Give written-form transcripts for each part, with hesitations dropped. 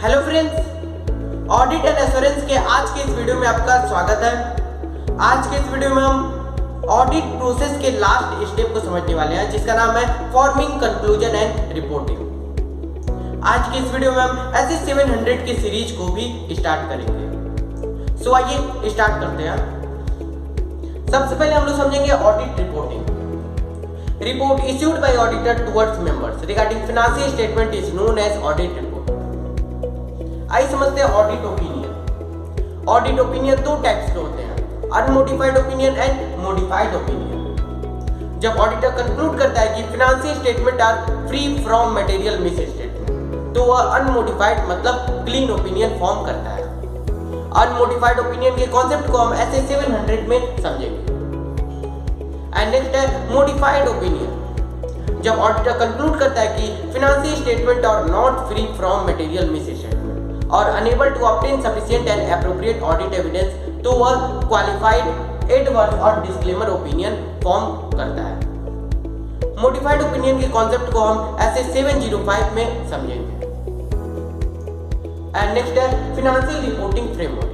Hello friends, audit and assurance के आज के इस वीडियो में आपका स्वागत है। आज के इस वीडियो में हम ऑडिट प्रोसेस के लास्ट स्टेप को समझने वाले हैं, जिसका नाम है फॉर्मिंग कंक्लूजन एंड रिपोर्टिंग। आज के इस वीडियो में हम ऐसे 700 की सीरीज को भी स्टार्ट करेंगे। सो आइए स्टार्ट करते हैं। सबसे पहले हम लोग समझेंगे audit reporting. Report issued by auditor towards members regarding financial statement is known as audit report. आइए समझते हैं ऑडिट ओपिनियन। ऑडिट ओपिनियन दो टाइप्स के होते हैं, unmodified opinion and modified opinion. जब ऑडिटर कंक्लूड करता है कि financial statement are free from material misstatement, तो वह अनमोडिफाइड मतलब क्लीन ओपिनियन फॉर्म करता है। अनमोडिफाइड ओपिनियन के कॉन्सेप्ट को हम ऐसे 700 में समझेंगे। एंड नेक्स्ट है मोडिफाइड ओपिनियन। जब ऑडिटर कंक्लूड करता है कि financial statement are not free from material misstatement और unable to obtain sufficient and appropriate audit evidence, तो वह क्वालिफाइड एडवर्स और डिस्क्लेमर ओपिनियन फॉर्म करता है। मॉडिफाइड ओपिनियन के कॉन्सेप्ट को हम ऐसे 705 में समझेंगे। एंड नेक्स्ट है financial reporting framework.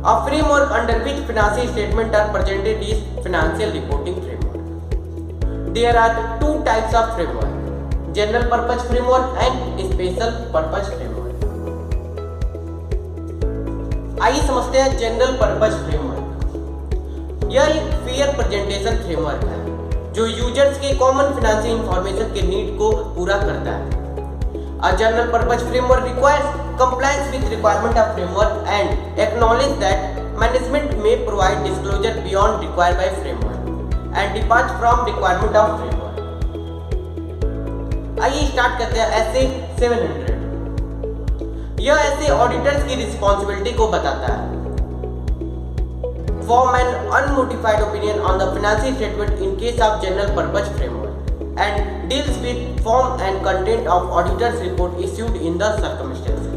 A framework under which financial statements are presented is financial reporting framework. There are two types of framework: general purpose framework and special purpose framework. आइए समझते हैं general purpose framework. यह एक fair presentation framework है जो users के common financial information के need को पूरा करता है। A general purpose framework requires compliance with requirement of framework and acknowledge that management may provide disclosure beyond required by framework and depart from requirement of framework. आइए start करते हैं ऐसे 700। यह ऐसे ऑडिटर्स की रिस्पॉन्सिबिलिटी को बताता है। Form an unmodified opinion on the financial statement in case of general purpose framework and deals with form and content of auditor's report issued in the circumstances.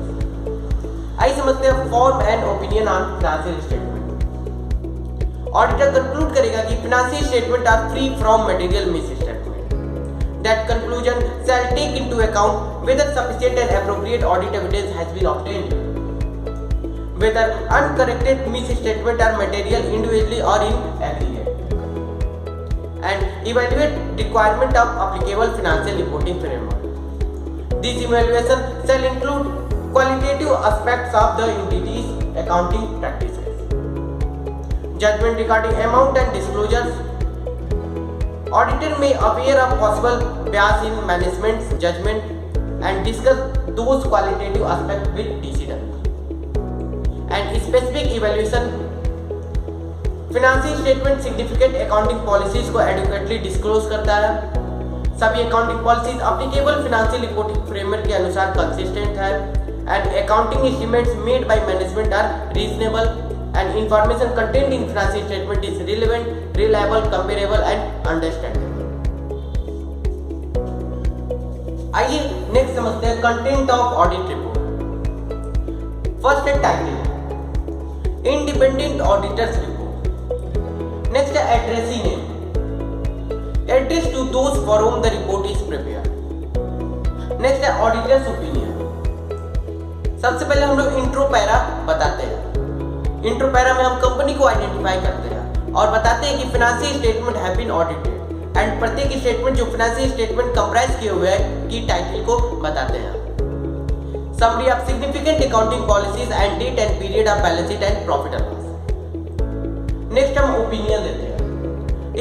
आइए समझते हैं form and opinion on financial statement. Auditor conclude करेगा कि financial statement are free from material misstatement. That conclusion shall take into account whether sufficient and appropriate audit evidence has been obtained, whether uncorrected misstatement are material individually और in aggregate, and evaluate requirement of applicable financial reporting framework. This evaluation shall include qualitative aspects of the entity's accounting practices, judgment regarding amount and disclosures. Auditor may aware of possible bias in management's judgment and discuss those qualitative aspects with decision. And specific evaluation financial statement significant accounting policies को adequately disclose करता है। सभी accounting policies applicable financial reporting framework के अनुसार consistent है and accounting estimates made by management are reasonable and information content in financial statement is relevant, reliable, comparable and understandable. आइए next समझते हैं content of audit report. First है title, independent auditor's report. Next है addressee name, address to those for whom the report is prepared. Next है auditor's opinion। सबसे पहले हम लोग इंट्रो पैरा बताते हैं। इंट्रो पैरा में हम कंपनी को आइडेंटिफाई करते हैं और बताते हैं कि financial statement have been audited and प्रत्येक स्टेटमेंट जो फाइनेंशियल स्टेटमेंट कंप्राइज किए हुए हैं की टाइटल को बताते हैं। Summary of significant accounting policies and date and period of balance sheet and profit and loss. Next हम ओपिनियन देते हैं।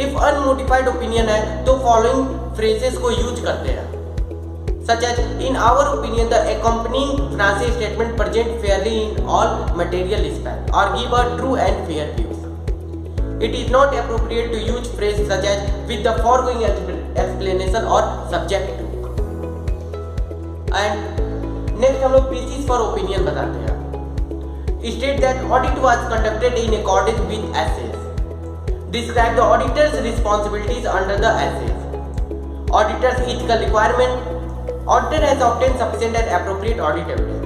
इफ अनमोडिफाइड ओपिनियन है तो फॉलोइंग फ्रेजेस को यूज करते हैं, such as in our opinion the accompanying financial statement present fairly in all material respect or give a true and fair view. It is not appropriate to use phrase such as with the foregoing explanation or subject to. And next हम लोग basis for opinion बताते हैं। State that audit was conducted in accordance with essays. Describe the auditor's responsibilities under the essays. Auditor's ethical requirement. Auditor has obtained sufficient and appropriate audit evidence.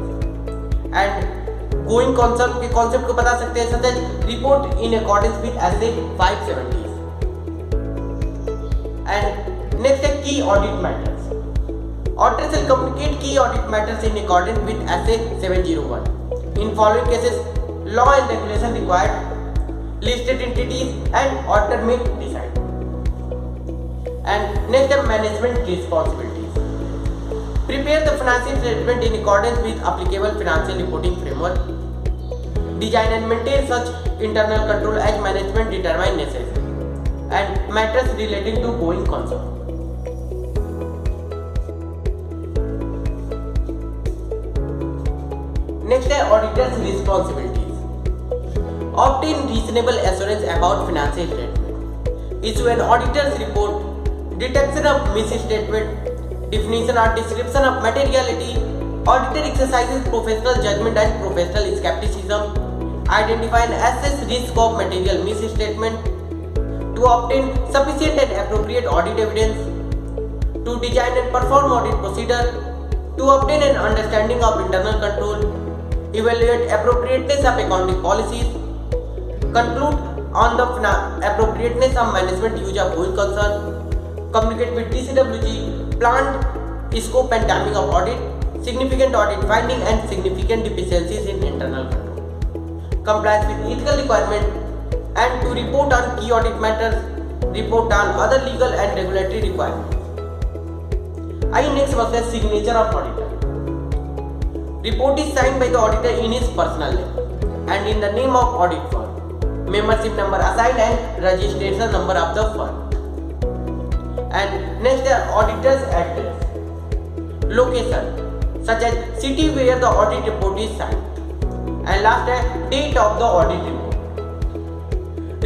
And going concept के concept को बता सकते हैं, such as report in accordance with essay 570. And next है key audit matters. Auditor shall communicate key audit matters in accordance with SA 701. In following cases, law and regulation required, listed entities and auditor may decide. And next are management responsibilities. Prepare the financial statement in accordance with applicable financial reporting framework. Design and maintain such internal control as management determine necessary. And matters relating to going concern. Next are auditor's responsibilities. Obtain reasonable assurance about financial statement. Issue an auditor's report. Detection of misstatement. Definition or description of materiality. Auditor exercises professional judgment and professional skepticism. Identify and assess risk of material misstatement. To obtain sufficient and appropriate audit evidence. To design and perform audit procedure. To obtain an understanding of internal control. Evaluate appropriateness of accounting policies. Conclude on the appropriateness of management use of going concern. Communicate with DCWG. Planned scope and timing of audit. Significant audit finding and significant deficiencies in internal control. Compliance with ethical requirement and to report on key audit matters. Report on other legal and regulatory requirements. आइए next समझते हैं signature of auditor. Report is signed by the auditor in his personal name and in the name of audit firm. Membership number assigned and registration number of the firm. And next the auditor's address. Location such as city where the audit report is signed. And last date of the audit report.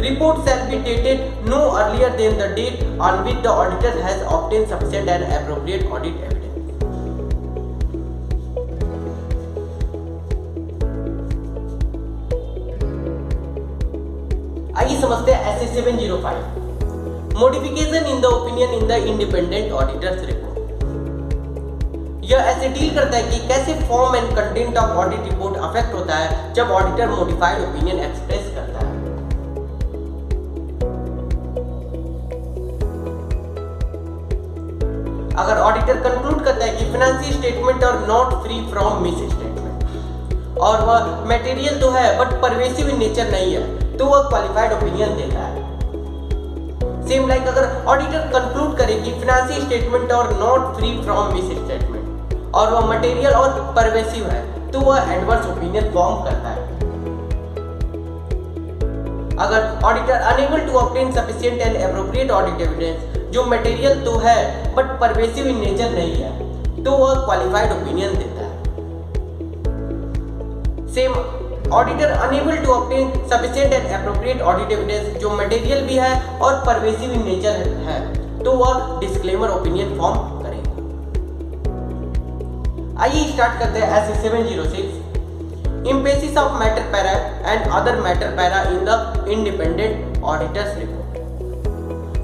Report shall be dated no earlier than the date on which the auditor has obtained sufficient and appropriate audit evidence. आइए समझते हैं SA 705 modification in the opinion in the independent auditor's report. यह ऐसे deal करता है कि कैसे form and content of audit report affect होता है जब ऑडिटर मॉडिफाइड ओपिनियन एक्सप्रेस करता है. अगर ऑडिटर कंक्लूड करता है कि फाइनेंशियल स्टेटमेंट और not free from miss statement और वह मटेरियल तो है बट परवेसिव इन नेचर नहीं है तो वह क्वालिफाइड ओपिनियन देता है. सेम लाइक अगर ऑडिटर कंक्लूड करे कि फाइनेंशियल स्टेटमेंट और not free from miss statement और वह मटेरियल और परवेसिव है तो वह एडवर्स ओपिनियन फॉर्म करता है. अगर auditor unable to obtain sufficient and appropriate audit evidence जो मटेरियल तो है बट परवेसिव इन नेचर नहीं है तो वह क्वालिफाइड ओपिनियन देता है. Same auditor unable to obtain sufficient and appropriate audit evidence जो मटेरियल भी है और परवेसिव इन नेचर है तो वह डिस्क्लेमर ओपिनियन फॉर्म करेगा. आइए स्टार्ट करते हैं SA 706 emphasis of matter para and other matter para in the independent auditor's report.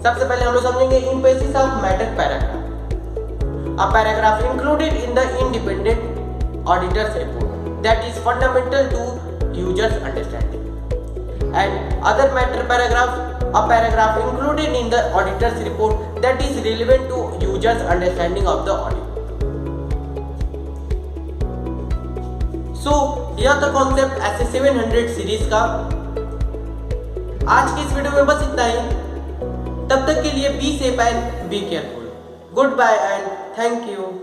सबसे पहले हम लोग समझेंगे emphasis of matter paragraph. A paragraph included in the independent auditor's report that is fundamental to users understanding. And other matter paragraph, a paragraph included in the auditor's report that is relevant to users understanding of the audit. So यह था concept SA 700 series का. आज की इस video में बस इतना ही. तब तक के लिए be safe and be careful. Goodbye and thank you.